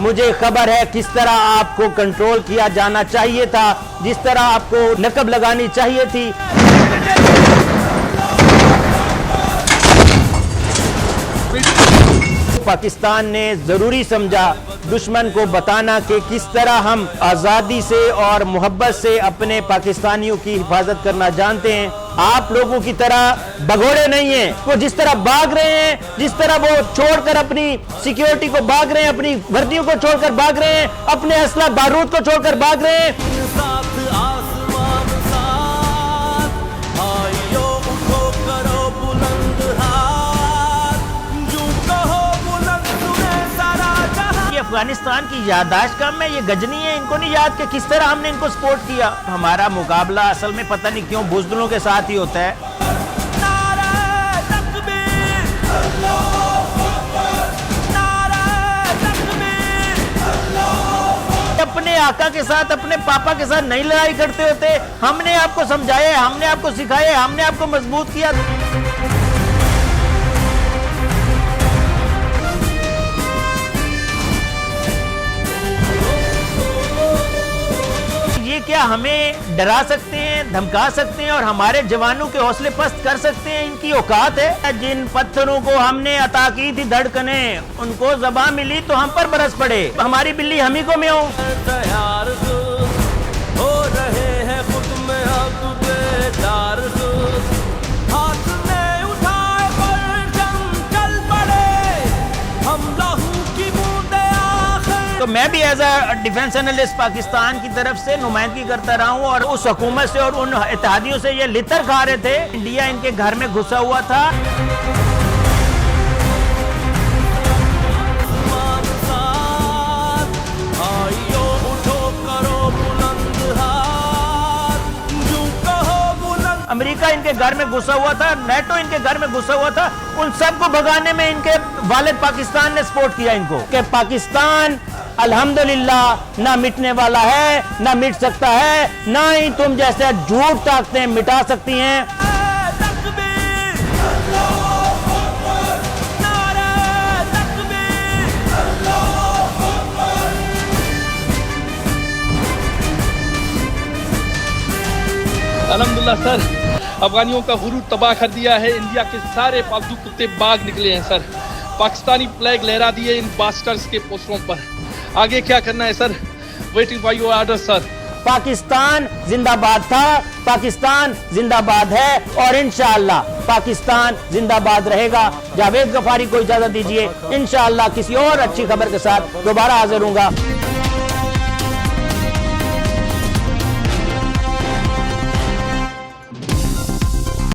मुझे खबर है किस तरह आपको कंट्रोल किया जाना चाहिए था, जिस तरह आपको नकब लगानी चाहिए थी। पाकिस्तान ने जरूरी समझा दुश्मन को बताना कि किस तरह हम आज़ादी से और मोहब्बत से अपने पाकिस्तानियों की हिफाजत करना जानते हैं। आप लोगों की तरह भगोड़े नहीं हैं। वो जिस तरह भाग रहे हैं, जिस तरह वो छोड़कर अपनी सिक्योरिटी को भाग रहे हैं, अपनी वर्दियों को छोड़कर भाग रहे हैं, अपने असला बारूद को छोड़कर भाग रहे हैं। अफगानिस्तान की याददाश्त कम है, ये गजनी है, इनको नहीं याद कि किस तरह हमने इनको सपोर्ट किया। हमारा मुकाबला असल में पता नहीं क्यों बुज़दिलों के साथ ही होता है। अपने आका के साथ, अपने पापा के साथ नहीं लड़ाई करते होते। हमने आपको समझाया, हमने आपको सिखाया, हमने आपको मजबूत किया। क्या हमें डरा सकते हैं, धमका सकते हैं और हमारे जवानों के हौसले पस्त कर सकते हैं? इनकी औकात है। जिन पत्थरों को हमने अता की थी धड़कने, उनको ज़बां मिली तो हम पर बरस पड़े। हमारी बिल्ली हम ही को में हो रहे हैं खुद में तो मैं भी as a defence analyst Pakistan की तरफ से नुमाइंदगी करता रहा हूँ और उस हुकूमत से और उन इत्तेहादियों से ये लितर खा रहे थे। इंडिया इनके घर में घुसा हुआ था। अमेरिका इनके घर में घुसा हुआ था, नेटो इनके घर में घुसा हुआ था। उन सबको भगाने में इनके वालिद पाकिस्तान ने सपोर्ट किया इनको कि पाकिस्तान अल्हम्दुलिल्लाह ना मिटने वाला है, ना मिट सकता है, ना ही तुम जैसे झूठ ताकतें मिटा सकती हैं। अल्हम्दुलिल्लाह सर, अफगानियों का गुरूर तबाह कर दिया है। इंडिया के सारे पालतू कुत्ते भाग निकले हैं सर। पाकिस्तानी फ्लैग लहरा दिए इन बास्टर्स के पोस्टरों पर। आगे क्या करना है sir? Waiting for your order sir. Pakistan जिंदाबाद था, पाकिस्तान जिंदाबाद है और इंशाअल्लाह पाकिस्तान जिंदाबाद रहेगा। जावेद गफारी को इजाजत दीजिए। इंशाअल्लाह किसी और अच्छी खबर के साथ दोबारा हाजिर होऊंगा।